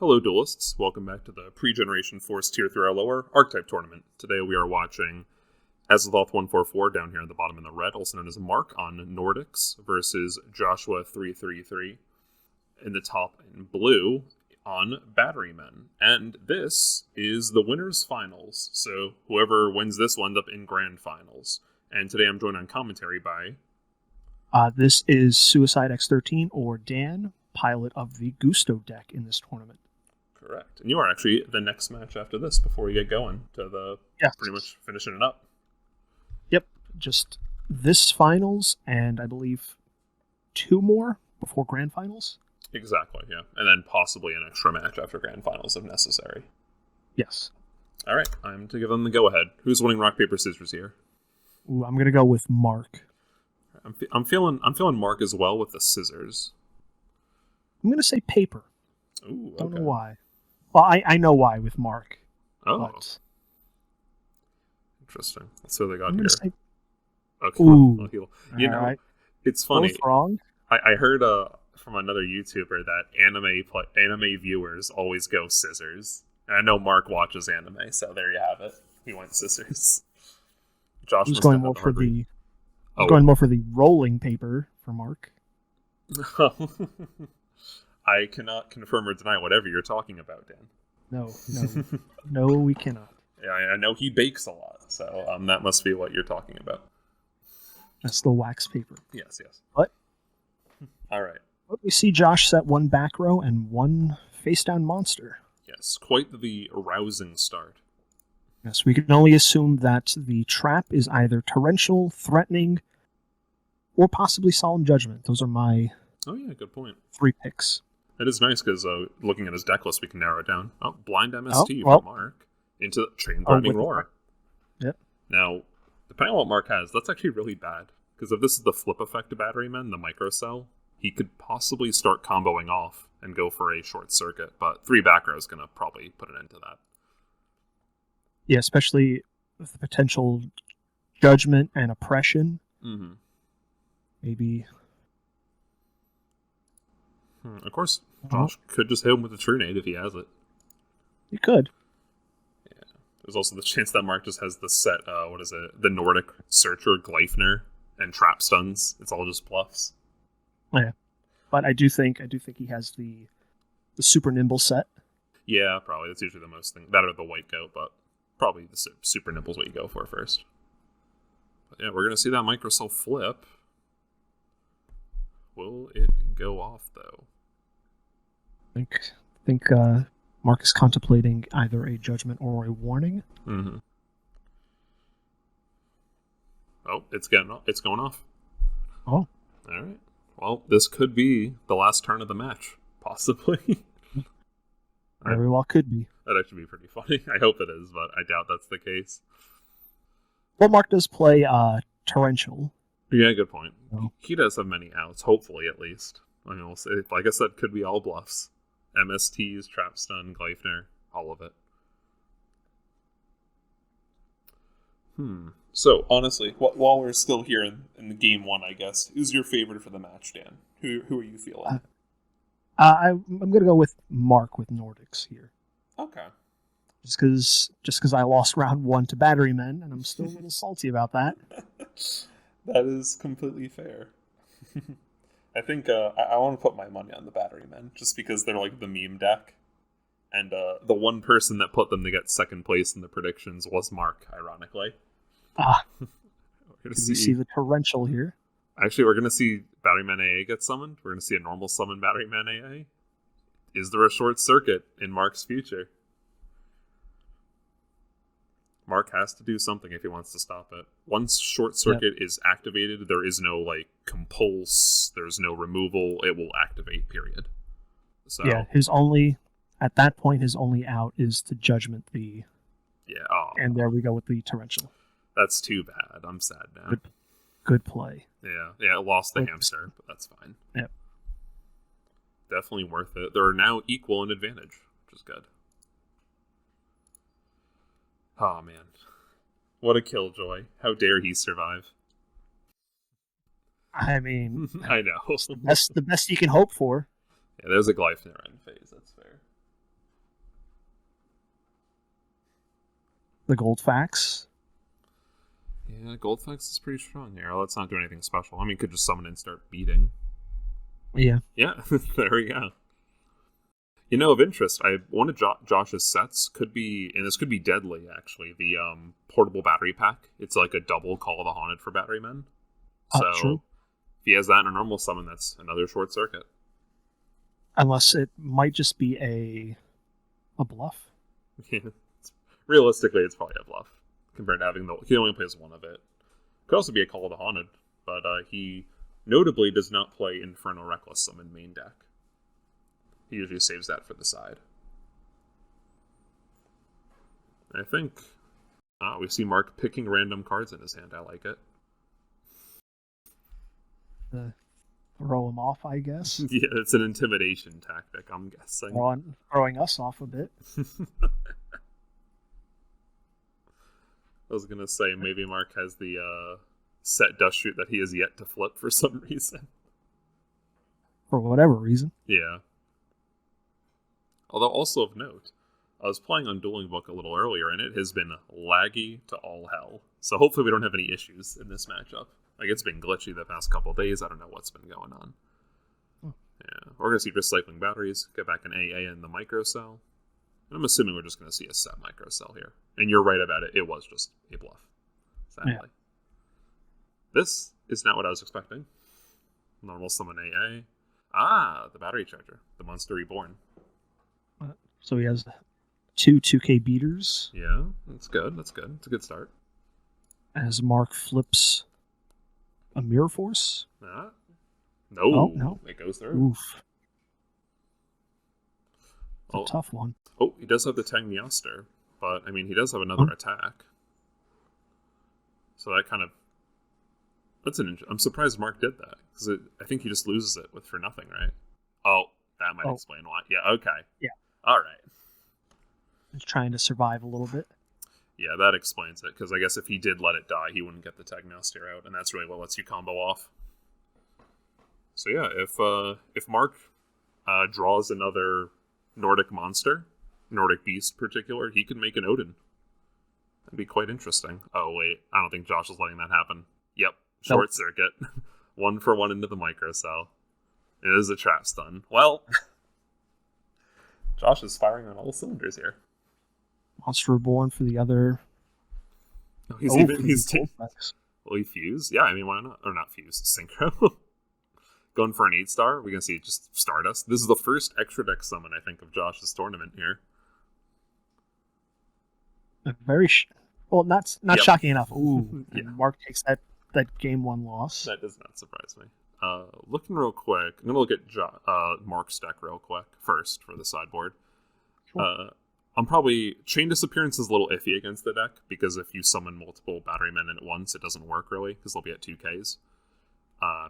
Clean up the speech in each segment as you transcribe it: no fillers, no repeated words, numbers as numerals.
Hello, duelists. Welcome back to the Pre-Generation Force Tier 3 or lower Archetype Tournament. Today we are watching Azeroth144 down here at the bottom in the red, also known as Mark on Nordics, versus Joshua333 in the top in blue on Batterymen. And this is the winners' finals, so whoever wins this will end up in grand finals. And today I'm joined on commentary by... This is Suicide X13, or Dan, pilot of the Gusto deck in this tournament. Correct. And you are actually the next match after this before we get going to the pretty much finishing it up. Yep. Just this finals and I believe 2 more before grand finals. Exactly, yeah. And then possibly an extra match after grand finals if necessary. Yes. All right. I'm to give them the go-ahead. Who's winning rock, paper, scissors here? Ooh, I'm going to go with Mark. I'm feeling Mark as well with the scissors. I'm going to say paper. Ooh, okay. Don't know why. Well, I know why with Mark. Oh. But... Interesting. Let's see what they got I'm here. Say... Okay. Ooh. You know, right. It's funny. Both wrong. I heard from another YouTuber that anime viewers always go scissors. And I know Mark watches anime, so there you have it. He went scissors. Josh was going more for the... Going more for the rolling paper for Mark. I cannot confirm or deny whatever you're talking about, Dan. No, we cannot. Yeah, I know he bakes a lot, so that must be what you're talking about. That's the wax paper. Yes. What? All right. We see Josh set 1 back row and 1 face down monster. Yes, quite the rousing start. Yes, we can only assume that the trap is either torrential, threatening, or possibly solemn judgment. Those are my good point. 3 picks. It is nice because looking at his deck list, we can narrow it down. Oh, blind MST from Mark into Chain Threatening Roar. Yep. Now, depending on what Mark has, that's actually really bad. Because if this is the flip effect of Batterymen, the microcell, he could possibly start comboing off and go for a short circuit. But 3 back row is going to probably put an end to that. Yeah, especially with the potential judgment and oppression. Mm-hmm. Maybe. Of course, Josh could just hit him with a True Nade if he has it. You could. Yeah. There's also the chance that Mark just has the set, the Nordic Searcher, Gleifner, and Trap Stuns. It's all just bluffs. Yeah. But I do think he has the super nimble set. Yeah, probably. That's usually the most thing. That or the white goat, but probably the super nimble is what you go for first. But yeah, we're going to see that microcell flip. Will it go off, though? I think Mark is contemplating either a judgment or a warning. Mm-hmm. Oh, it's going off. Oh. All right. Well, this could be the last turn of the match, possibly. Very well could be. That'd actually be pretty funny. I hope it is, but I doubt that's the case. Well, Mark does play Torrential. Yeah, good point. Oh. He does have many outs, hopefully at least. I mean, we'll say, like I said, could be all bluffs. MSTs, Trap Stun, Gleifner, all of it. So, honestly, while we're still here in the game 1, I guess, who's your favorite for the match, Dan? Who are you feeling? I'm going to go with Mark with Nordics here. Okay. Just because I lost round 1 to Batterymen, and I'm still a little salty about that. That is completely fair. I think I want to put my money on the Batterymen, just because they're like the meme deck. And the one person that put them to get second place in the predictions was Mark, ironically. We see the torrential here. Actually, we're going to see Batterymen AA get summoned. We're going to see a normal summon Batterymen AA. Is there a short circuit in Mark's future? Mark has to do something if he wants to stop it. Once short circuit is activated, there is no compulse, there's no removal, it will activate, period. So yeah, at that point his only out is to judgment the and there we go with the torrential. That's too bad. I'm sad now. Good play. Yeah, it lost the hamster, but that's fine. Yep. Definitely worth it. They're now equal in advantage, which is good. Oh, man. What a killjoy. How dare he survive? I mean... I know. That's the best you can hope for. Yeah, there's a Gleifner end phase. That's fair. the Goldfax. Yeah, Goldfax is pretty strong here. Let's not do anything special. I mean, could just summon and start beating. Yeah. Yeah, there we go. You know, of interest, one of Josh's sets could be, and this could be deadly, actually, the portable battery pack. It's like a double Call of the Haunted for Batterymen. So, True. if he has that in a normal summon, that's another short circuit. Unless it might just be a bluff. Yeah. Realistically, it's probably a bluff, compared to having he only plays one of it. Could also be a Call of the Haunted, but he notably does not play Infernal Reckless Summon main deck. He usually saves that for the side. I think we see Mark picking random cards in his hand. I like it. Throw him off, I guess. Yeah, it's an intimidation tactic, I'm guessing. Throwing us off a bit. I was going to say maybe Mark has the set dust shoot that he has yet to flip for some reason. For whatever reason. Yeah. Although also of note, I was playing on Dueling Book a little earlier, and it has been laggy to all hell. So hopefully we don't have any issues in this matchup. Like, it's been glitchy the past couple of days. I don't know what's been going on. Yeah, we're going to see recycling batteries, get back an AA in the microcell. And I'm assuming we're just going to see a set microcell here. And you're right about it. It was just a bluff. Sadly. Yeah. This is not what I was expecting. Normal summon AA. Ah, the battery charger. The monster reborn. So he has 2K beaters. Yeah, that's good. That's good. It's a good start. As Mark flips a Mirror Force. No. Oh, no. It goes through. Oof. It's a tough one. Oh, he does have the Tengu, but I mean, he does have another attack. So that kind of... I'm surprised Mark did that, because I think he just loses it for nothing, right? Oh, that might explain why. Yeah, okay. Yeah. All right. He's trying to survive a little bit. Yeah, that explains it, because I guess if he did let it die, he wouldn't get the Tengu out, and that's really what lets you combo off. So yeah, if Mark draws another Nordic monster, Nordic beast in particular, he could make an Odin. That'd be quite interesting. Oh wait, I don't think Josh is letting that happen. Yep, short circuit. 1 for 1 into the microcell. It is a trap stun. Well, Josh is firing on all cylinders here. Monster Reborn for the other. Oh, will he fuse? Yeah, I mean, why not? Or not fuse, synchro. Going for an 8-star. We're gonna see just Stardust. This is the first extra deck summon, I think, of Josh's tournament here. Very not shocking enough. Ooh, yeah. Mark takes that game 1 loss. That does not surprise me. Looking real quick, I'm gonna look at Mark's deck real quick first for the sideboard. Sure. I'm probably... Chain Disappearance is a little iffy against the deck, because if you summon multiple Batterymen in at once, it doesn't work really, because they'll be at 2Ks.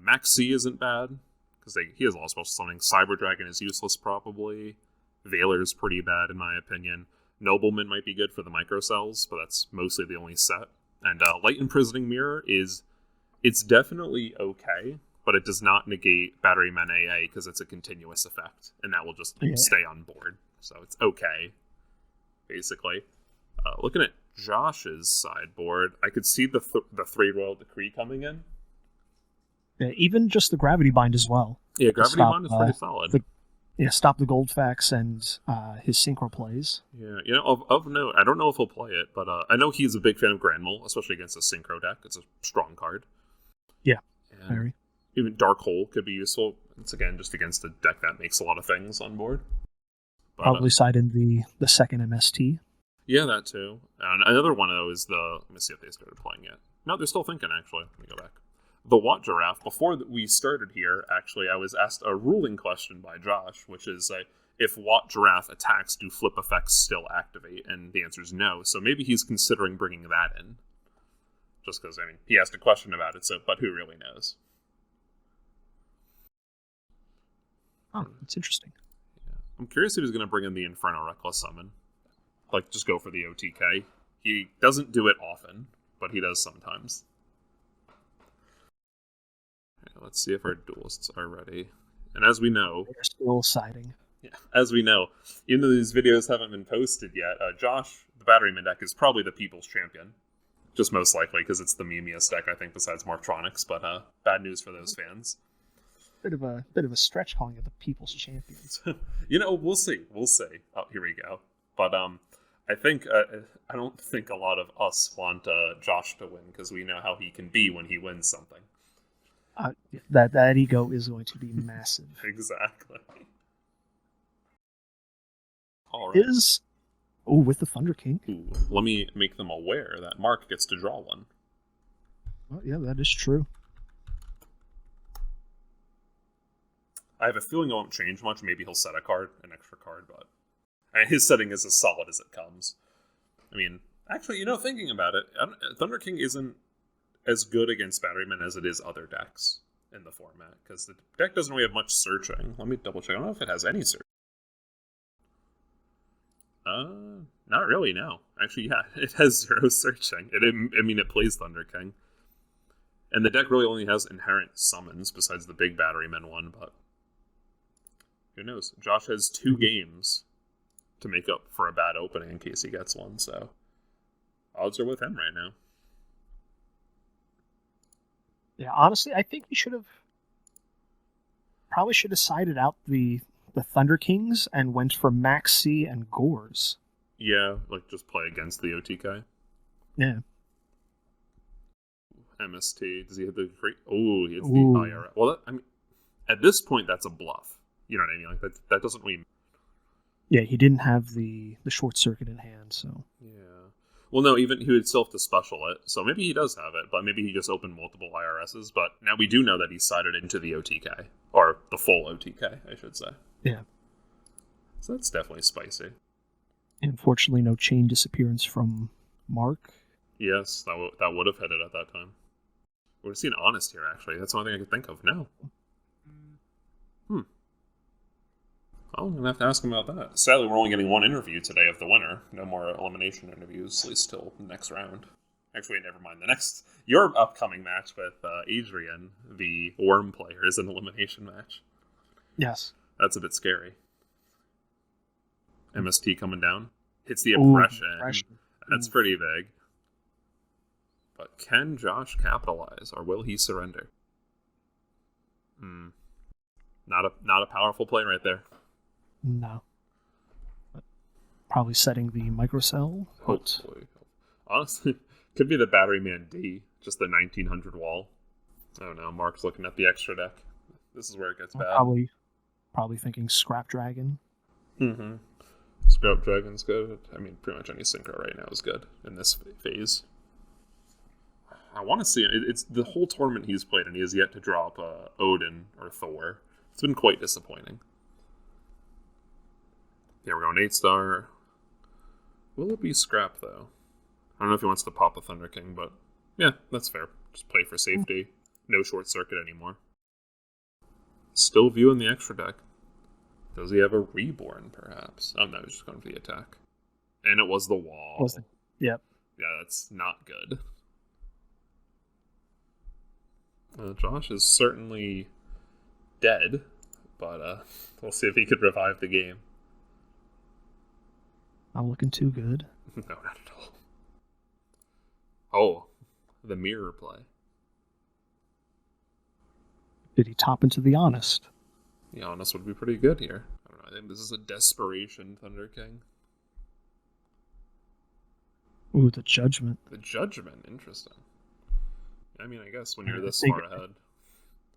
Max C isn't bad, because he has a lot of special summoning. Cyber Dragon is useless, probably. Veiler's pretty bad, in my opinion. Nobleman might be good for the microcells, but that's mostly the only set. And Light Imprisoning Mirror it's definitely okay, but it does not negate Batterymen AA, because it's a continuous effect, and that will just stay on board. So it's okay, basically. Looking at Josh's sideboard, I could see the 3 Royal Decree coming in. Yeah, even just the Gravity Bind as well. Yeah, Gravity Bind is pretty solid. Stop the Goldfax and his synchro plays. Yeah, you know, of note, I don't know if he'll play it, but I know he's a big fan of Grand Mole, especially against a synchro deck. It's a strong card. Yeah, and very. Even Dark Hole could be useful. It's, again, just against a deck that makes a lot of things on board. But, probably side in the second MST. Yeah, that too. And another one, though, is let me see if they started playing yet. No, they're still thinking, actually. Let me go back. The Watt Giraffe, before we started here, actually, I was asked a ruling question by Josh, which is, if Watt Giraffe attacks, do flip effects still activate? And the answer is no, so maybe he's considering bringing that in. Just because, I mean, he asked a question about it, but who really knows? Oh, that's interesting. Yeah. I'm curious if he's going to bring in the Inferno Reckless Summon. Like, just go for the OTK. He doesn't do it often, but he does sometimes. Let's see if our duelists are ready. And as we know... They're still siding. Yeah, as we know, even though these videos haven't been posted yet, Josh the Batterymen deck is probably the People's Champion. Just most likely, because it's the memeiest deck, I think, besides Morphtronics, but bad news for those fans. Bit of a stretch calling it the People's Champions. We'll see. Oh, here we go. But I think I don't think a lot of us want Josh to win, because we know how he can be when he wins something. That ego is going to be massive. Exactly. All right. With the Thunder King. Ooh, let me make them aware that Mark gets to draw one. Oh, yeah, that is true. I have a feeling it won't change much. Maybe he'll set an extra card, but his setting is as solid as it comes. I mean, actually, thinking about it, Thunder King isn't as good against Batterymen as it is other decks in the format, because the deck doesn't really have much searching. Let me double check. I don't know if it has any search. Not really, no. Actually, yeah, it has 0 searching. It plays Thunder King. And the deck really only has inherent summons besides the big Batterymen one, but who knows? Josh has 2 games to make up for a bad opening in case he gets one, so odds are with him right now. Yeah, honestly, I think he should have sided out the Thunder Kings and went for Maxi and Gores. Yeah, just play against the OTK. Yeah. MST. Does he hit the great? Oh, he hits the IRL. Well, at this point, that's a bluff. You know what I mean? That doesn't really. Yeah, he didn't have the short circuit in hand, so. Yeah. Well, no, even he would still have to special it, so maybe he does have it, but maybe he just opened multiple IRSs. But now we do know that he sided into the OTK, or the full OTK, I should say. Yeah. So that's definitely spicy. Unfortunately, no chain disappearance from Mark. Yes, that would have hit it at that time. We would have seen Honest here, actually. That's the only thing I could think of. No. Well, I'm going to have to ask him about that. Sadly, we're only getting one interview today of the winner. No more elimination interviews, at least till next round. Actually, never mind. Your upcoming match with Adrian, the Worm player, is an elimination match. Yes. That's a bit scary. MST coming down. Hits the oppression. That's pretty big. But can Josh capitalize, or will he surrender? Not a powerful play right there. No. But probably setting the microcell. Hopefully. Honestly, could be the Batteryman D, just the 1900 wall. I don't know. Mark's looking at the extra deck. This is where it gets bad. Probably thinking Scrap Dragon. Mm-hmm. Scrap Dragon's good. I mean, pretty much any synchro right now is good in this phase. I want to see it. It's the whole tournament he's played, and he has yet to drop Odin or Thor. It's been quite disappointing. Yeah, we're going 8-star. Will it be Scrap, though? I don't know if he wants to pop a Thunder King, but yeah, that's fair. Just play for safety. No short circuit anymore. Still viewing the extra deck. Does he have a Reborn, perhaps? Oh, no, he's just going for the attack. And it was the wall. Yep. Yeah, that's not good. Josh is certainly dead, but we'll see if he could revive the game. Not looking too good. No, not at all. Oh, the mirror play. Did he top into the Honest? The Honest would be pretty good here. I don't know. I think this is a desperation Thunder King. Ooh, the Judgment. The Judgment, interesting. I mean, I guess when you're this far ahead.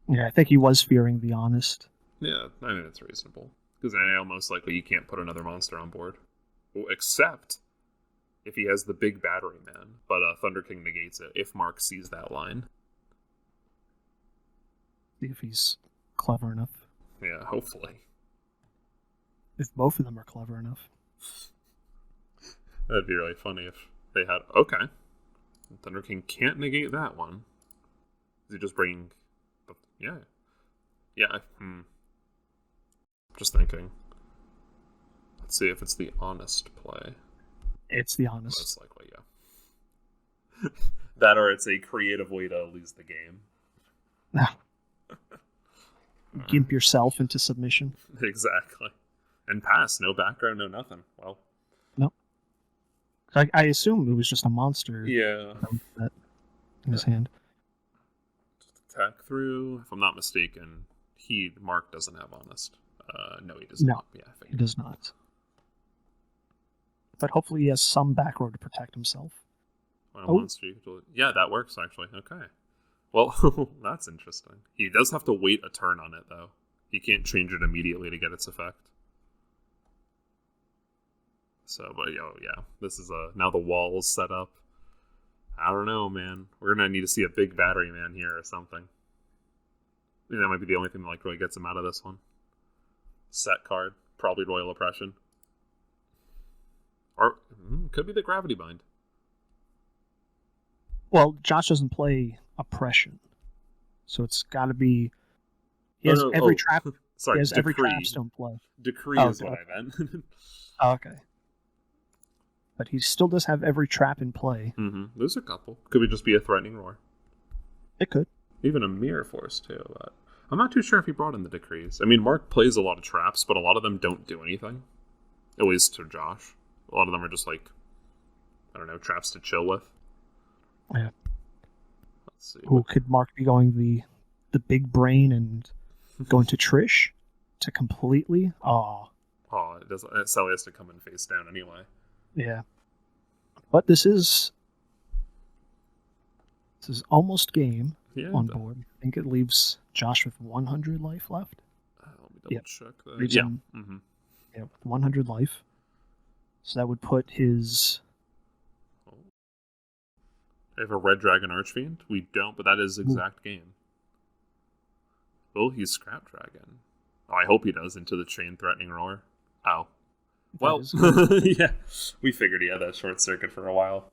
Yeah, I think he was fearing the Honest. Yeah, I mean, it's reasonable. Because I know most likely you can't put another monster on board. Well, except if he has the big Batteryman, but Thunder King negates it if Mark sees that line. See if he's clever enough. Yeah, hopefully. If both of them are clever enough. That'd be really funny if they had... Okay. Thunder King can't negate that one. Is he just bringing... Yeah. Yeah, Just thinking. Let's see if it's the Honest play. It's the Honest. Most likely, yeah. That or it's a creative way to lose the game. Gimp yourself into submission. Exactly. And pass. No background, no nothing. Well. Nope. I assume it was just a monster Yeah. that in his hand. Attack through. If I'm not mistaken, Mark doesn't have honest. No, he does No, not. Yeah, he does not. But hopefully he has some back row to protect himself. When a monster, yeah, that works actually. Okay. Well, that's interesting. He does have to wait a turn on it though. He can't change it immediately to get its effect. So, but yeah, this is now the wall is set up. I don't know, man. We're gonna need to see a big Batteryman here or something. I think that might be the only thing that like really gets him out of this one. Set card, probably Royal Oppression, or could be the Gravity Bind. Well, Josh doesn't play Oppression, so it's got to be. He has every trap. Sorry, he has Decree. every trap still in play. Decree is what I meant. Oh, okay. But he still does have every trap in play. Mm-hmm. There's a couple. Could it just be a Threatening Roar? It could. Even a Mirror Force, too. But I'm not too sure if he brought in the Decrees. I mean, Mark plays a lot of traps, but a lot of them don't do anything. At least to Josh. A lot of them are just like, I don't know, traps to chill with. Yeah. Let's see. Who could Mark be going the big brain and going to Trish to completely? Oh, it doesn't. Sally has to come in face down anyway. Yeah. But this is almost game on board. I think it leaves Josh with 100 life left. Let me double check that. Leaves him, with 100 life. So that would put his... I have a Red Dragon Archfiend? We don't, but that is exact game. Will he Scrap Dragon? Oh, I hope he does into the Chain Threatening Roar. Oh. Well, yeah, we figured he had that short circuit for a while.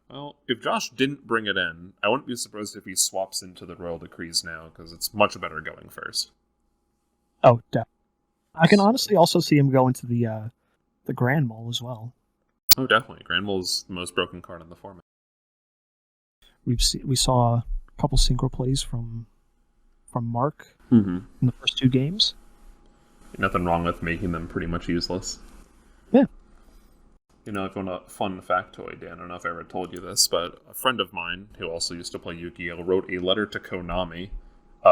Well, if Josh didn't bring it in, I wouldn't be surprised if he swaps into the Royal Decrees now, because it's much better going first. Oh, definitely. I can honestly also see him go into the Grand Mole as well. Oh, definitely. Grand Mole is the most broken card in the format. We saw a couple synchro plays from Mark in the first two games. Nothing wrong with making them pretty much useless. Yeah. You know, if you want a fun factoid, Dan, I don't know if I ever told you this, but a friend of mine who also used to play Yugioh wrote a letter to Konami,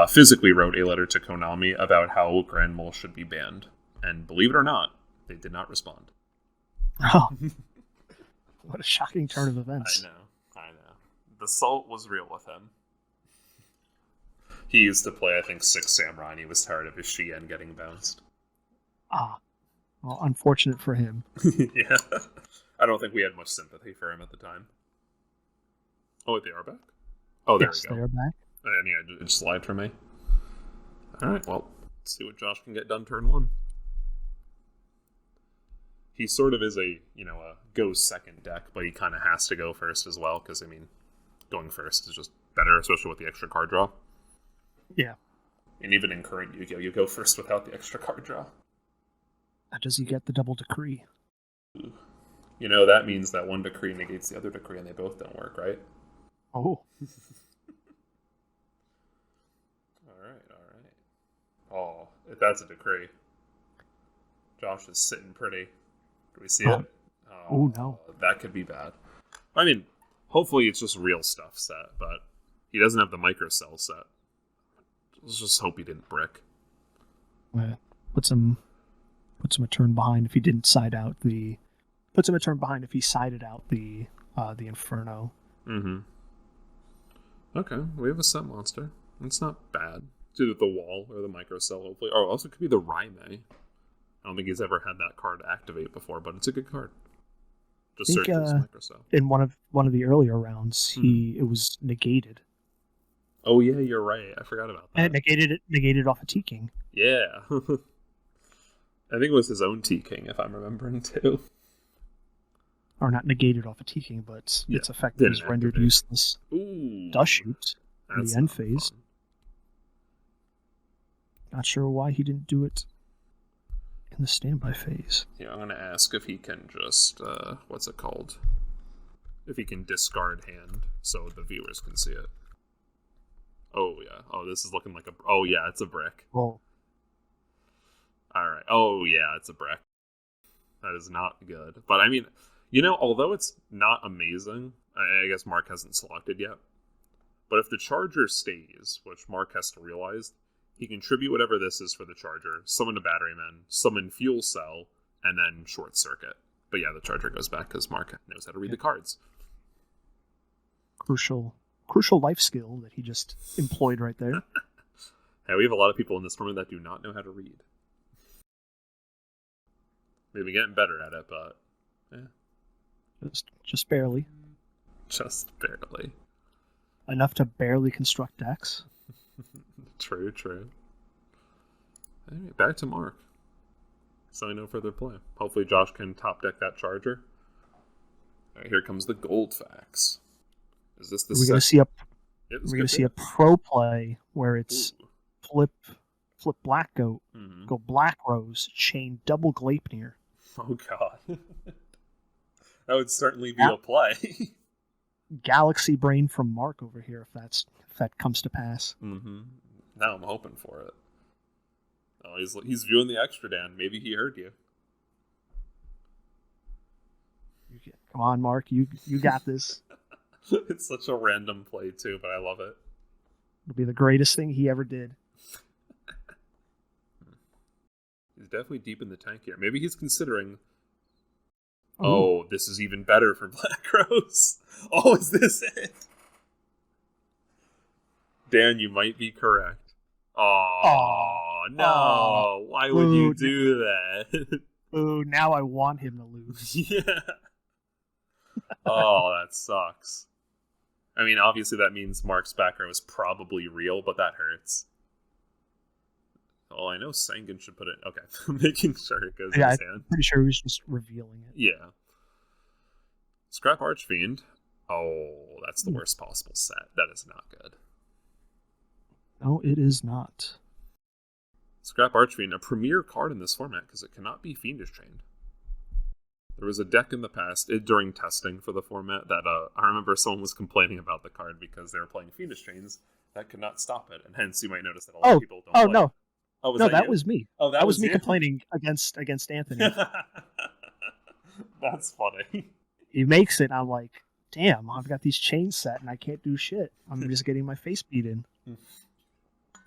physically wrote a letter to Konami about how Grand Mole should be banned. And believe it or not, they did not respond. Oh. What a shocking turn of events. I know. The salt was real with him. He used to play, I think, 6 Samurai, and he was tired of his Shien getting bounced. Ah. Well, unfortunate for him. Yeah. I don't think we had much sympathy for him at the time. Oh, wait, they are back? Oh, there we go. They are back. And yeah, it just lied for me. Alright, well, let's see what Josh can get done turn 1. He sort of is a go second deck, but he kind of has to go first as well, because, I mean, going first is just better, especially with the extra card draw. Yeah. And even in current Yugioh, you go first without the extra card draw. Does he get the double decree? You know, that means that one decree negates the other decree, and they both don't work, right? Oh. Alright. Oh, if that's a decree. Josh is sitting pretty. Do we see it? Oh, no. That could be bad. I mean, hopefully it's just real stuff set, but he doesn't have the microcell set. Let's just hope he didn't brick. Puts him a turn behind if he didn't side out the... Puts him a turn behind if he sided out the Inferno. Mm-hmm. Okay, we have a set monster. It's not bad. It's either the wall or the microcell, hopefully. Oh, also it could be the Raime. I don't think he's ever had that card activate before, but it's a good card. Just search his microcell. In one of the earlier rounds, it was negated. Oh yeah, you're right. I forgot about that. And it negated off a T-King. Yeah. I think it was his own T-King, if I'm remembering too. Or not negated off a T-King, but its effect is rendered useless. Ooh. Does shoot in the end phase. Fun. Not sure why he didn't do it in the standby phase. Yeah, I'm going to ask if he can just, what's it called? If he can discard hand so the viewers can see it. Oh, yeah. Oh, this is looking like a... Oh, yeah, it's a brick. Well... Alright. Oh, yeah, it's a brick. That is not good. But, I mean, Although it's not amazing, I guess Mark hasn't selected yet. But if the charger stays, which Mark has to realize, he can tribute whatever this is for the charger, summon a Batterymen, summon Fuel Cell, and then Short Circuit. But yeah, the charger goes back because Mark knows how to read the cards. Crucial life skill that he just employed right there. Hey, we have a lot of people in this room that do not know how to read. Maybe getting better at it, but yeah. Just barely. Just barely. Enough to barely construct decks. True. Anyway, back to Mark. So no further play. Hopefully Josh can top deck that charger. All right, here comes the gold fax. Is this the? We're going to see a pro play where it's flip black goat, go black rose, chain double Gleipnir. Oh god, that would certainly be a play. Galaxy brain from Mark over here, if that comes to pass. Now I'm hoping for it. Oh, he's viewing the extra, Dan. Maybe he heard you. Come on, Mark, you got this. It's such a random play too, but I love it. It'll be the greatest thing he ever did. He's definitely deep in the tank here. Maybe he's considering. Oh, this is even better for Black Rose. Oh, is this it? Dan, you might be correct. Oh, no. Why would you do that? Ooh, now I want him to lose. Yeah. Oh, that sucks. I mean, obviously that means Mark's back row is probably real, but that hurts. Oh, I know Sangan should put it. Okay, making sure it goes in his hand. I'm pretty sure he was just revealing it. Yeah. Scrap Archfiend. Oh, that's the worst possible set. That is not good. No, it is not. Scrap Archfiend, a premier card in this format because it cannot be Fiendish Chained. There was a deck in the past, during testing for the format, that I remember someone was complaining about the card because they were playing Fiendish Chains that could not stop it, and hence you might notice that a lot of people don't play. No. Oh, that was me. Oh, that was me complaining against Anthony. That's funny. He makes it, I'm like, damn, I've got these chains set and I can't do shit. I'm just getting my face beat in.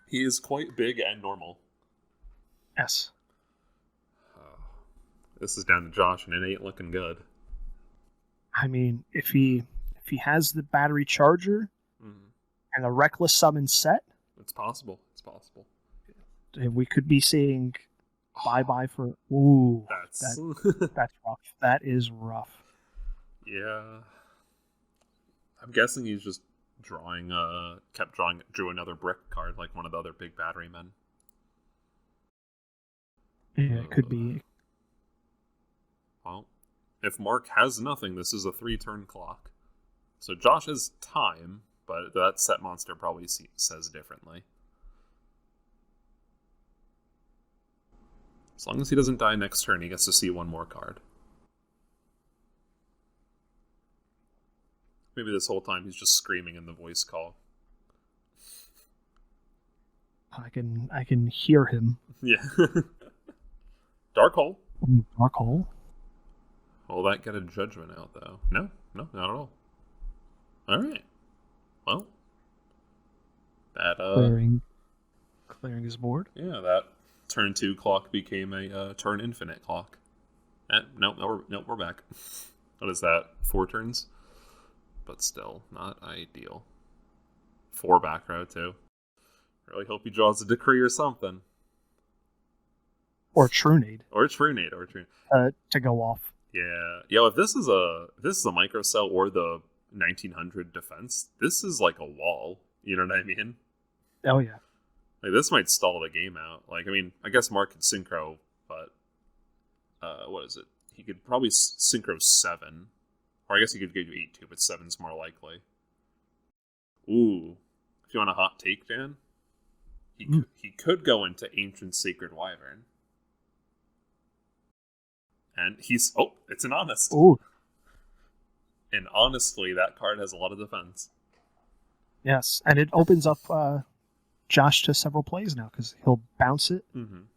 He is quite big and normal. Yes. This is down to Josh, and it ain't looking good. I mean, if he has the battery charger and the reckless summon set, it's possible. We could be seeing bye for. Ooh, that's rough. That is rough. Yeah, I'm guessing he's just drew another brick card like one of the other big Batterymen. Yeah, it could be. Well, if Mark has nothing, this is a 3-turn clock. So Josh has time, but that set monster probably says differently. As long as he doesn't die next turn, he gets to see one more card. Maybe this whole time he's just screaming in the voice call. I can hear him. Yeah. Dark Hole. Dark Hole. Will that get a judgment out, though? No, not at all. All right. Well, that clearing his board. Yeah, that turn 2 clock became a turn infinite clock. Nope, we're back. What is that? 4 turns, but still not ideal. 4 back row too. Really hope he draws a decree or something. Or Trunade. Or Trunade. To go off. Yeah. Yo, if this is a microcell or the 1900 defense, this is like a wall. You know what I mean? Oh yeah. Like this might stall the game out. Like, I mean, I guess Mark could synchro, but what is it? He could probably synchro 7, or I guess he could give you 8 too, but 7's more likely. Ooh, if you want a hot take, Dan, he could go into Ancient Sacred Wyvern. And it's an honest. Ooh. And honestly, that card has a lot of defense. Yes, and it opens up Josh to several plays now, because he'll bounce it and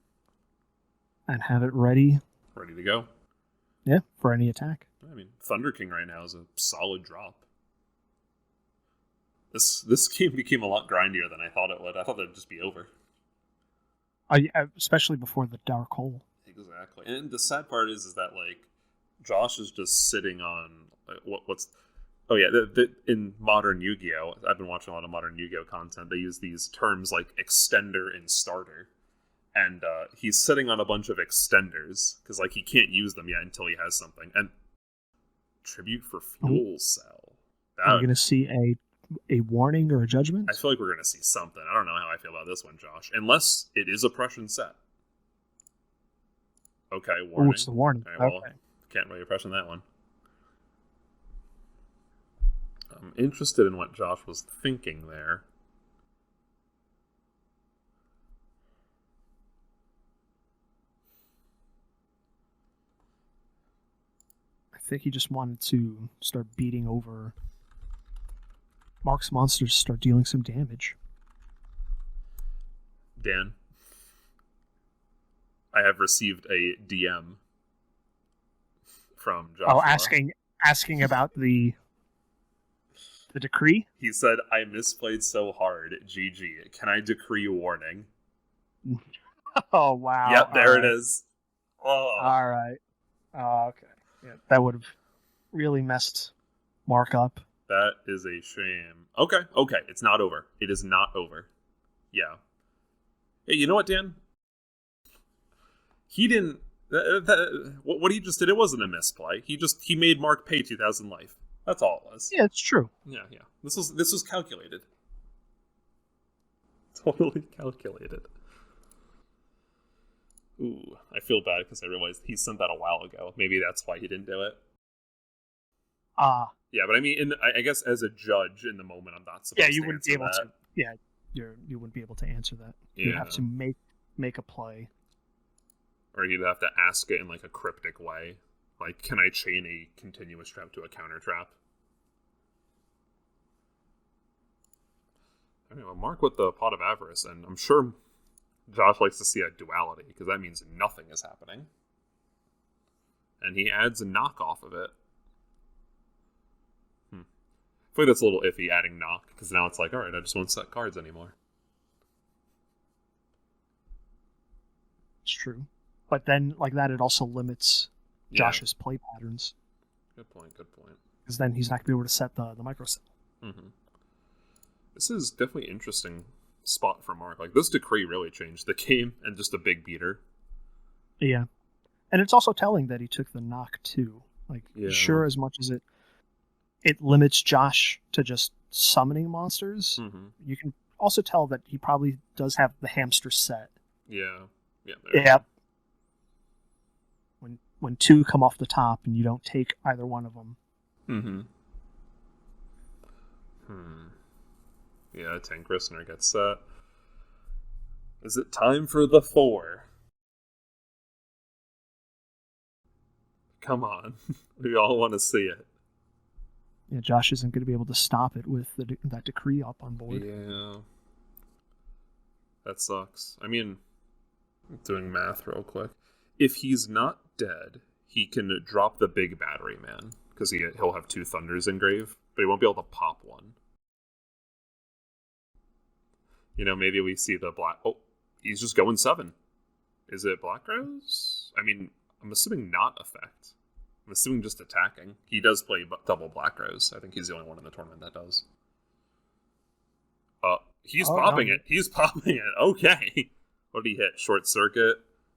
have it ready. Ready to go. Yeah, for any attack. I mean, Thunder King right now is a solid drop. This game became a lot grindier than I thought it would. I thought it'd just be over. Especially before the Dark Hole. Exactly. And the sad part is that, like, Josh is just sitting on what's... Oh, yeah, in modern Yu-Gi-Oh! I've been watching a lot of modern Yu-Gi-Oh! Content. They use these terms like extender and starter. And he's sitting on a bunch of extenders, because, like, he can't use them yet until he has something. And Tribute for Fuel Cell. Are we going to see a warning or a judgment? I feel like we're going to see something. I don't know how I feel about this one, Josh. Unless it is a Prussian set. Okay, warning. Oh, it's the warning. Okay, well, can't really press on that one. I'm interested in what Josh was thinking there. I think he just wanted to start beating over Mark's monsters, start dealing some damage. Dan, I have received a DM from Joshua. Oh, asking about the decree? He said, I misplayed so hard. GG. Can I decree warning? Oh, wow. Yep, there it is. Oh. All right. Okay. Yeah, that would have really messed Mark up. That is a shame. Okay. It's not over. It is not over. Yeah. Hey, you know what, Dan? He didn't... what he just did, it wasn't a misplay. He made Mark pay 2,000 life. That's all it was. Yeah, it's true. Yeah. This was calculated. Totally calculated. Ooh, I feel bad because I realized he sent that a while ago. Maybe that's why he didn't do it. Yeah, but I mean, I guess as a judge in the moment, I'm not supposed to. Yeah, you wouldn't be able that. to. Yeah, you wouldn't be able to answer that. Yeah. You'd have to make a play, or you'd have to ask it in like a cryptic way, like, "Can I chain a continuous trap to a counter trap?" Anyway, Mark with the Pot of Avarice, and I'm sure Josh likes to see a duality because that means nothing is happening, and he adds a knock off of it. I feel like that's a little iffy, adding knock, because now it's like, alright, I just won't set cards anymore. It's true. But then, like that, it also limits Josh's play patterns. Good point. Because then he's not going to be able to set the micro set. Mm-hmm. This is definitely an interesting spot for Mark. Like, this decree really changed the game, and just a big beater. Yeah. And it's also telling that he took the knock, too. Like, sure, as much as it limits Josh to just summoning monsters, you can also tell that he probably does have the hamster set. Yeah. Yep. When two come off the top and you don't take either one of them. Yeah, Tank Listener gets set. Is it time for the 4? Come on. We all want to see it. Yeah, Josh isn't going to be able to stop it with that decree up on board. Yeah. That sucks. I mean, doing math real quick. If he's not dead, he can drop the big Batteryman, because he'll have 2 Thunders engraved, but he won't be able to pop one. You know, maybe we see the black... Oh, he's just going 7. Is it Black Rose? I mean, I'm assuming not effect. I'm assuming just attacking. He does play double Black Rose. I think he's the only one in the tournament that does. He's popping it. He's popping it. Okay. What did he hit? Short Circuit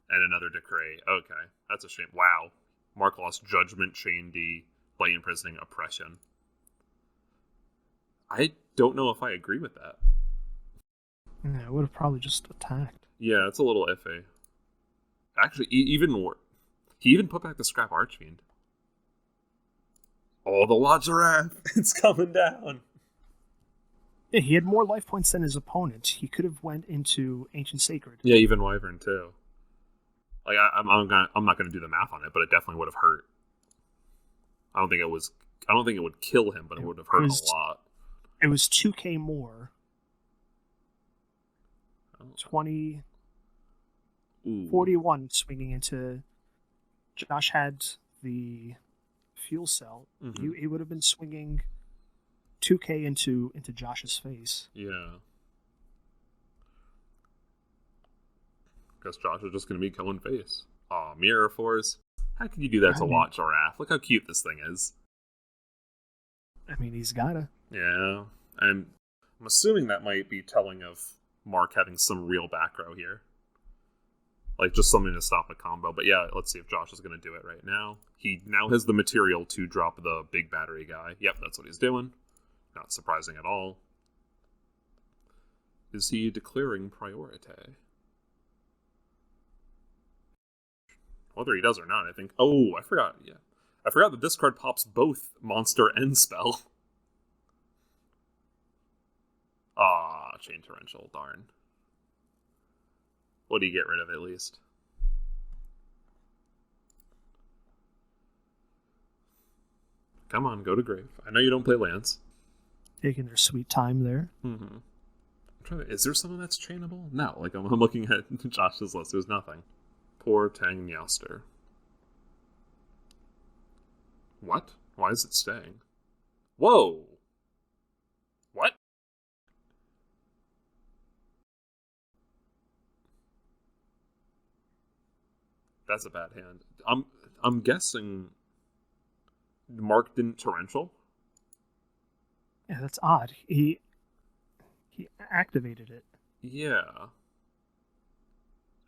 and another Decree. Okay. That's a shame. Wow. Mark lost Judgment, Chain D, Light Imprisoning, Oppression. I don't know if I agree with that. Yeah, I would have probably just attacked. Yeah, it's a little iffy. Actually, even more. He even put back the Scrap Archfiend. Oh, the Lodge of Wrath! It's coming down! Yeah, he had more life points than his opponent. He could have went into Ancient Sacred. Yeah, even Wyvern too. Like I'm not gonna do the math on it, but it definitely would have hurt. I don't think it would kill him, but it would have hurt a lot. It was 2k more. 20... Ooh. 41 swinging into... Josh had the fuel cell, he would have been swinging 2K into Josh's face. Yeah. Guess Josh is just going to be killing face. Aw, Mirror Force. How can you do that to Lot Giraffe? Look how cute this thing is. I mean, he's gotta. Yeah. I'm assuming that might be telling of Mark having some real back row here. Like, just something to stop a combo. But yeah, let's see if Josh is going to do it right now. He now has the material to drop the big battery guy. Yep, that's what he's doing. Not surprising at all. Is he declaring priority? Whether he does or not, I think. Oh, I forgot. Yeah. I forgot that this card pops both monster and spell. Ah, Chain Torrential, darn. What do you get rid of at least? Come on, go to grave. I know you don't play lands. Taking their sweet time there. Is there someone that's chainable? No, like I'm looking at Josh's list. There's nothing. Poor Tang Meowster. What? Why is it staying? Whoa! What? That's a bad hand. I'm guessing Mark didn't torrential. Yeah, that's odd. He activated it. Yeah.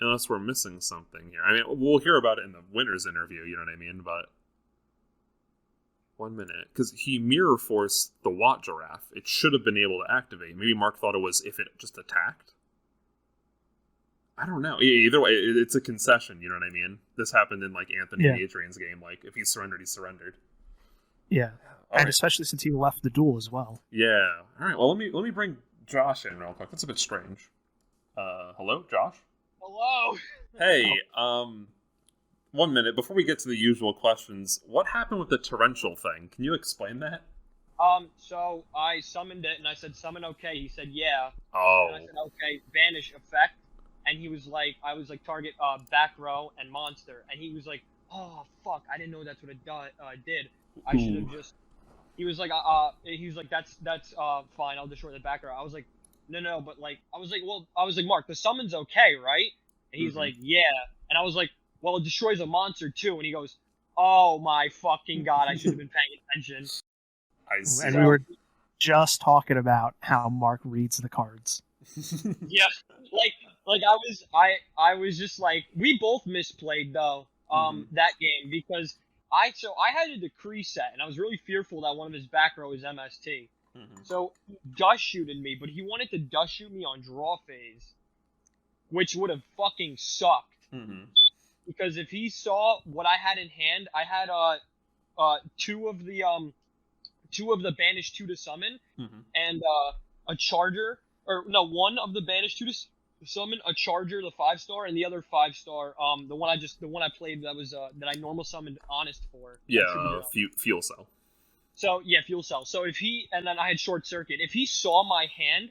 Unless we're missing something here. I mean, we'll hear about it in the winner's interview, you know what I mean? But 1 minute. Because he mirror forced the Watt Giraffe. It should have been able to activate. Maybe Mark thought it was if it just attacked. I don't know. Either way, it's a concession, you know what I mean? This happened in, like, Anthony and Adrian's game. Like, if he surrendered, he surrendered. Yeah. And especially since he left the duel as well. Yeah. All right, well, let me bring Josh in real quick. That's a bit strange. Hello, Josh? Hello. Hey, 1 minute before we get to the usual questions. What happened with the torrential thing? Can you explain that? So I summoned it and I said summon okay. He said yeah. Oh. And I said okay, vanish effect. And he was like, I was like target back row and monster, and he was like, oh fuck, I didn't know that's what it did. I should have just. He was like, that's fine. I'll destroy the back row. I was like, no, but like, I was like, Mark, the summon's okay, right? And he's like, yeah. And I was like, well, it destroys a monster too. And he goes, oh my fucking god, I should have been paying attention. I see. And we were just talking about how Mark reads the cards. Yeah, like I was just like, we both misplayed though, that game, because I had a decree set and I was really fearful that one of his back row is MST. So he dust shooted me, but he wanted to dust shoot me on draw phase, which would have fucking sucked. Because if he saw what I had in hand, I had two of the banished 2 to summon, and a charger, or no, one of the banished 2 to summon, a charger, the 5-star, and the other 5-star, the one I played that was that I normal summoned honest for. Yeah, fuel cell. So yeah, fuel cell. So if he, and then I had short circuit. If he saw my hand,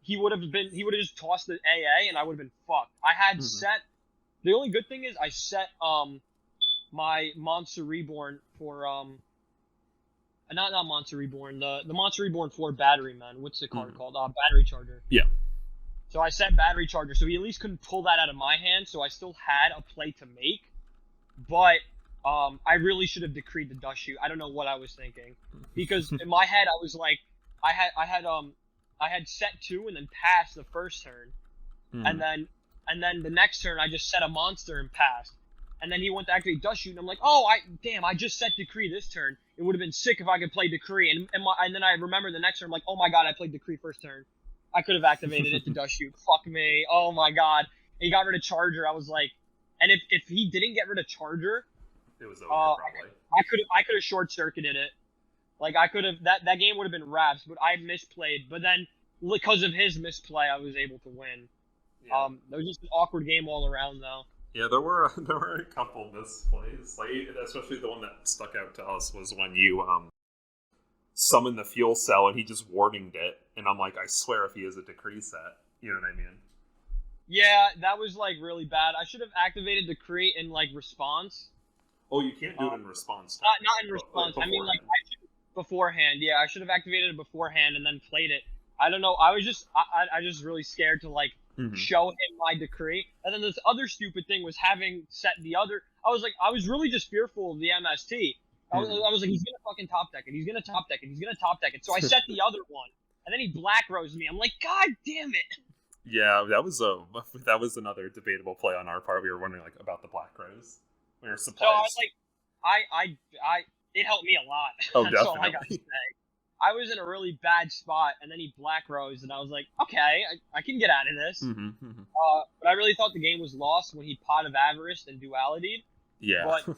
he would have just tossed the AA, and I would have been fucked. I had set. The only good thing is I set my Monster Reborn for not Monster Reborn, the Monster Reborn for Batterymen. What's the card called? Battery Charger. Yeah. So I set Battery Charger, so he at least couldn't pull that out of my hand, so I still had a play to make. But I really should have decreed the dust shoot. I don't know what I was thinking, because in my head I was like, I had set 2 and then passed the first turn, and then the next turn I just set a monster and passed, and then he went to activate dust shoot, and I'm like, oh, I just set decree this turn. It would have been sick if I could play decree, and then I remember the next turn, I'm like, oh my god, I played decree first turn. I could have activated it to dust shoot. Fuck me. Oh my god. He got rid of charger. I was like, and if he didn't get rid of charger, it was over, probably. I could have short circuited it. Like I could have, that game would have been wraps, but I misplayed. But then because of his misplay, I was able to win. Yeah. It was just an awkward game all around, though. Yeah, there were a couple misplays. Like, especially the one that stuck out to us was when you summoned the fuel cell and he just warninged it, and I'm like, I swear if he is a decree set, you know what I mean? Yeah, that was like really bad. I should have activated decree in like response, Oh, you can't do it in response. Not in response. I mean, like beforehand. Yeah, I should have activated it beforehand and then played it. I don't know. I was just I just really scared to like show him my decree. And then this other stupid thing was having set the other. I was really just fearful of the MST. I was like, he's gonna fucking top deck it. He's gonna top deck it. He's gonna top deck it. So I set the other one, and then he black rose me. I'm like, God damn it. Yeah, that was another debatable play on our part. We were wondering like about the black rose. We were surprised. So I was like, it helped me a lot. Oh, That's definitely. all I gotta say. I was in a really bad spot, and then he black rose, and I was like, okay, I can get out of this. But I really thought the game was lost when he pot of Avarice and duality. Yeah. But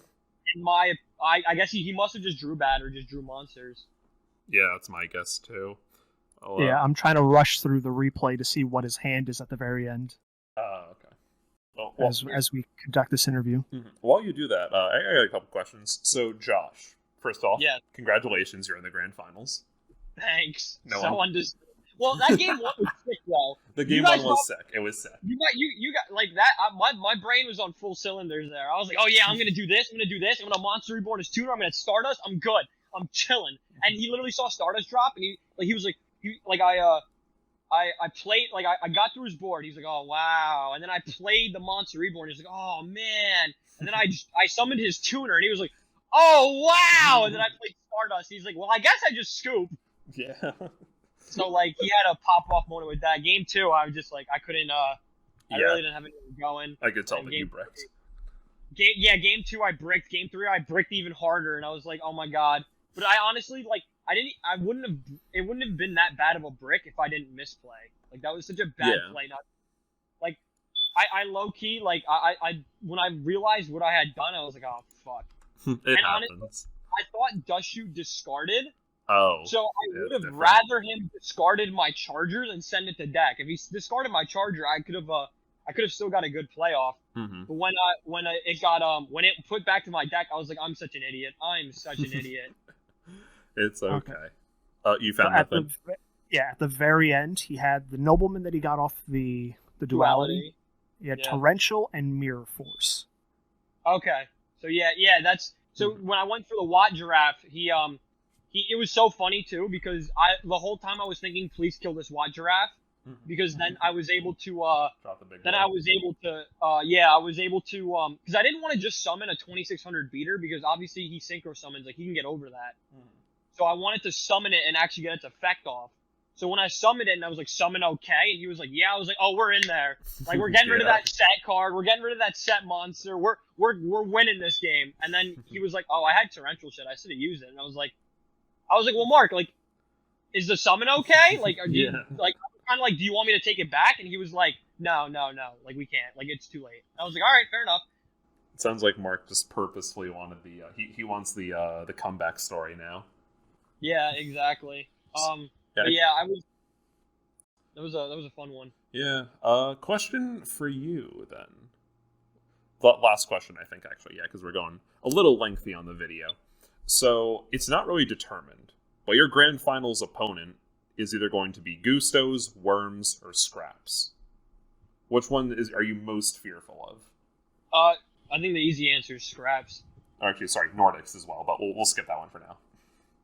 I guess he must have just drew bad or just drew monsters. Yeah, that's my guess too. Yeah, I'm trying to rush through the replay to see what his hand is at the very end. Okay. Well, as we conduct this interview. While you do that, I got a couple questions. So, Josh, first off, congratulations, you're in the grand finals. Thanks. Well, that game one was sick, though. The game one was sick. It was sick. You got like that. My brain was on full cylinders there. I was like, oh yeah, I'm gonna do this. I'm gonna Monster Reborn his tuner. I'm gonna Stardust. I'm good. I'm chilling. And he literally saw Stardust drop, and he was like, I played, like, I got through his board. He's like, oh, wow. And then I played the Monster Reborn. He's like, oh, man. And then I summoned his tuner, and he was like, oh, wow. And then I played Stardust. He's like, well, I guess I just scoop. Yeah. So, like, he had a pop-off moment with that. Game 2, I was just like, I couldn't, I really didn't have anything going. I could tell that you bricked. Game 2, I bricked. Game 3, I bricked even harder, and I was like, oh, my God. But I honestly, like, it wouldn't have been that bad of a brick if I didn't misplay. Like, that was such a bad play. Like, I low key, like, I when I realized what I had done, I was like, oh, fuck. It happens. Honestly, I thought Dushu discarded. Oh. So I would have rather him discarded my charger than send it to deck. If he discarded my charger, I could have still got a good playoff. But when it put back to my deck, I was like, I'm such an idiot. I'm such an idiot. It's okay. You found nothing? At the very end, he had the nobleman that he got off the duality. He had torrential and mirror force. Okay. So that's so when I went for the Watt Giraffe, it was so funny too because the whole time I was thinking, please kill this Watt Giraffe, because then I was able to because I didn't want to just summon a 2600 beater because obviously he synchro summons, like he can get over that. So I wanted to summon it and actually get its effect off. So when I summoned it and I was like, summon okay, and he was like, yeah, I was like, oh, we're in there. Like, we're getting rid of that set card. We're getting rid of that set monster. We're winning this game. And then he was like, oh, I had torrential shit. I should have used it. And I was like, well, Mark, like, is the summon okay? Like, do you want me to take it back? And he was like, no, like, we can't. Like, it's too late. I was like, all right, fair enough. It sounds like Mark just purposefully wanted he wants the comeback story now. Yeah, exactly. That was a fun one. Yeah. Question for you then. Last question, I think, actually. Yeah, because we're going a little lengthy on the video. So it's not really determined, but your grand finals opponent is either going to be Gustos, Worms, or Scraps. Which one are you most fearful of? I think the easy answer is Scraps. Actually, sorry, Nordics as well, but we'll skip that one for now.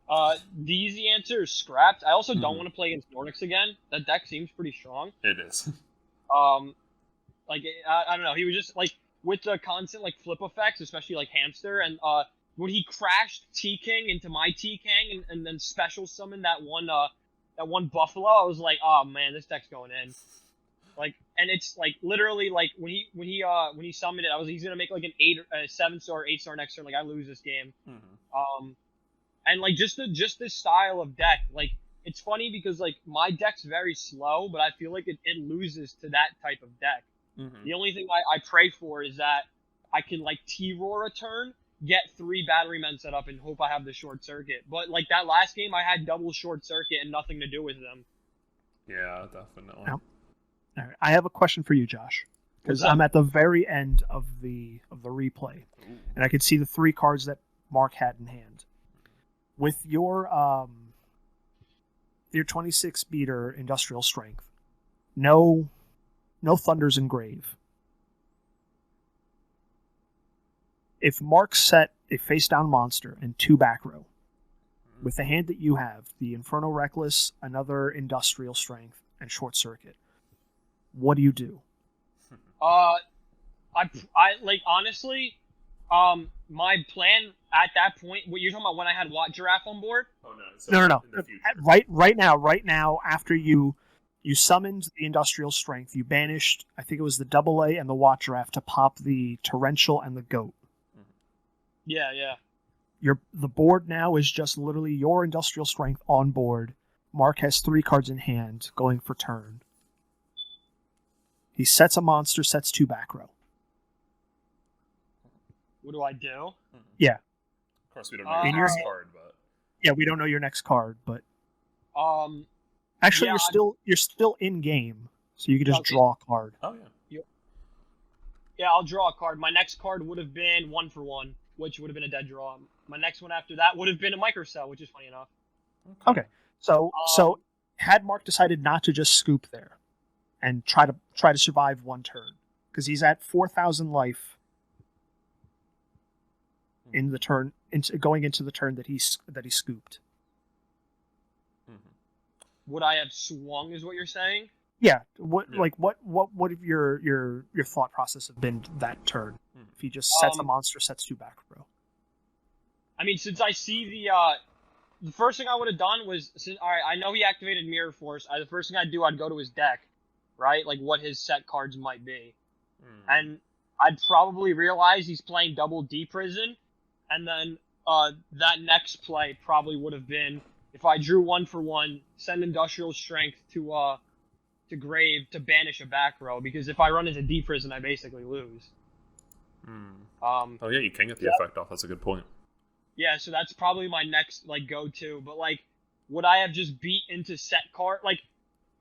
The easy answer is Scraps. I also don't want to play against Nordics again. That deck seems pretty strong. It is. Like, I don't know. He was just, like, with the constant, like, flip effects, especially, like, Hamster, and, when he crashed T-King into my T-King and then special summoned that one Buffalo, I was like, oh, man, this deck's going in. Like, and it's, like, literally, like, when he summoned it, he's gonna make, like, a 7-star, 8-star next turn. Like, I lose this game. And, like, just this style of deck, like, it's funny because, like, my deck's very slow, but I feel like it loses to that type of deck. The only thing I pray for is that I can, like, T-Roar a turn, get 3 Batterymen set up, and hope I have the short circuit. But, like, that last game, I had double short circuit and nothing to do with them. Yeah, definitely. All right. I have a question for you, Josh, because I'm at the very end of the replay, and I could see the 3 cards that Mark had in hand. With your 26 beater industrial strength, no Thunder's Engrave. if Mark set a face-down monster and 2 back row, with the hand that you have, the Inferno Reckless, another Industrial Strength, and Short Circuit, what do you do? I like, honestly, my plan at that point, what you're talking about when I had Watt Giraffe on board? Oh, no. So no. Right now, after you summoned the Industrial Strength, you banished, I think it was the AA and the Watt Giraffe to pop the Torrential and the Goat. Yeah. The board now is just literally your Industrial Strength on board. Mark has 3 cards in hand going for turn. He sets a monster, sets 2 back row. What do I do? Yeah. Of course, we don't know your next card, but yeah, we don't know your next card, but actually, yeah, you're still in game, so you can just draw a card. Oh yeah. Yeah, I'll draw a card. My next card would have been 1-for-1, which would have been a dead draw. My next one after that would have been a microcell, which is funny enough. Okay. So had Mark decided not to just scoop there and try to survive 1 turn, because he's at 4,000 life in the turn, going into the turn that he scooped. Would I have swung? Is what you're saying? Yeah. What if your thought process have been that turn? If he just sets a monster, sets 2 back row. I mean, since I see the first thing I would have done was, all right, I know he activated Mirror Force. The first thing I'd do, I'd go to his deck, right? Like what his set cards might be, and I'd probably realize he's playing double D Prison, and then that next play probably would have been, if I drew 1-for-1, send Industrial Strength to grave to banish a back row, because if I run into D Prison, I basically lose. Oh yeah, you can get the effect off. That's a good point. Yeah, so that's probably my next go-to. But would I have just beat into set card?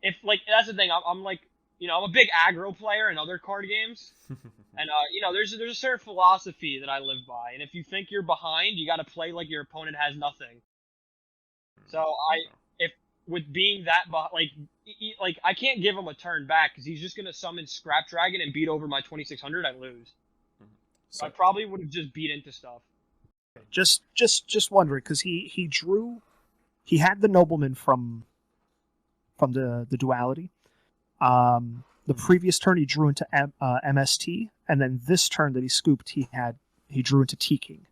If that's the thing. I'm I'm a big aggro player in other card games, and there's a certain philosophy that I live by. And if you think you're behind, you got to play like your opponent has nothing. So with being that, I can't give him a turn back because he's just gonna summon Scrap Dragon and beat over my 2600. I lose. So I probably would have just beat into stuff. Just wondering, because he had the Nobleman from the duality. The previous turn he drew into MST, and then this turn that he scooped, he drew into T-King.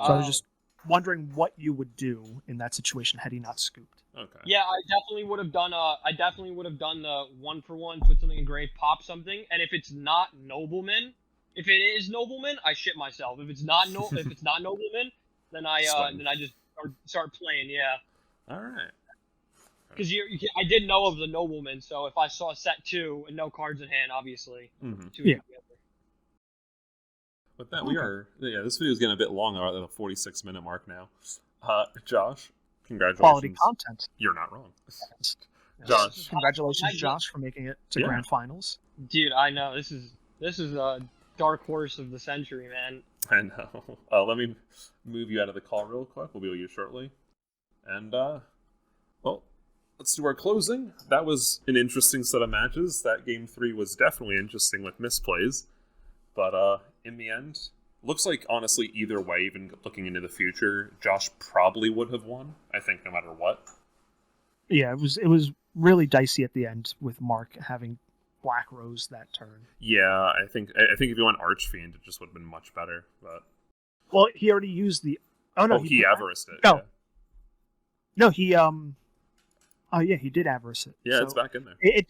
So I was just wondering what you would do in that situation had he not scooped. Okay. Yeah, I definitely would have done the 1-for-1, put something in grave, pop something, and if it's not Nobleman, if it is Nobleman, I shit myself. If it's not Nobleman, then I just start playing. Yeah. All right. Because I did know of the Nobleman, so if I saw set 2 and no cards in hand, obviously. Yeah. With that, this video is getting a bit long. We're at the 46-minute mark now. Josh, congratulations. Quality content. You're not wrong. Yes. Josh. Congratulations, Josh, for making it to Grand Finals. Dude, I know. This is a dark horse of the century, man. I know. Let me move you out of the call real quick. We'll be with you shortly. And, let's do our closing. That was an interesting set of matches. That Game 3 was definitely interesting with misplays. But in the end, looks like, honestly, either way, even looking into the future, Josh probably would have won, I think, no matter what. Yeah, it was really dicey at the end with Mark having Black Rose that turn. Yeah, I think if you went Archfiend, it just would have been much better. But he already used the. Oh no, he Avarice it. No, no, he Oh yeah, he did Avarice it. Yeah, so it's back in there. It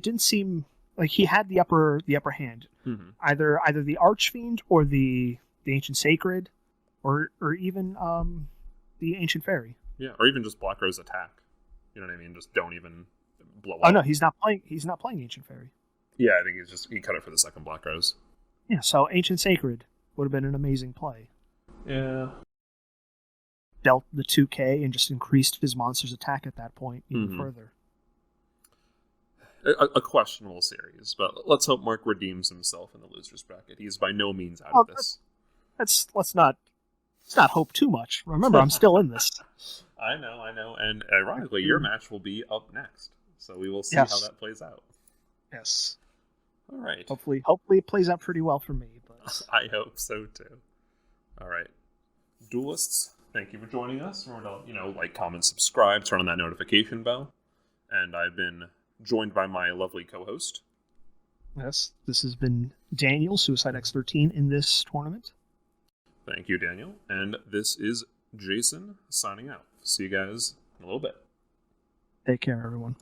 didn't seem like he had the upper hand. Mm-hmm. Either the Archfiend or the Ancient Sacred, or even the Ancient Fairy. Yeah, or even just Black Rose attack. You know what I mean? Just don't even blow up. Oh no, he's not playing Ancient Fairy. Yeah, I think he cut it for the second Black Rose. Yeah, so Ancient Sacred would have been an amazing play. Yeah. Dealt the 2k and just increased his monster's attack at that point even further. A questionable series, but let's hope Mark redeems himself in the loser's bracket. He's by no means out of this. Let's not hope too much. Remember, I'm still in this. I know, and ironically, your match will be up next, so we will see how that plays out. Yes. All right. Hopefully it plays out pretty well for me. But I hope so too. All right, duelists, thank you for joining us. Remember to like, comment, subscribe, turn on that notification bell. And I've been joined by my lovely co-host. Yes, this has been Daniel, Suicide X13, in this tournament. Thank you, Daniel. And this is Jason signing out. See you guys in a little bit. Take care, everyone.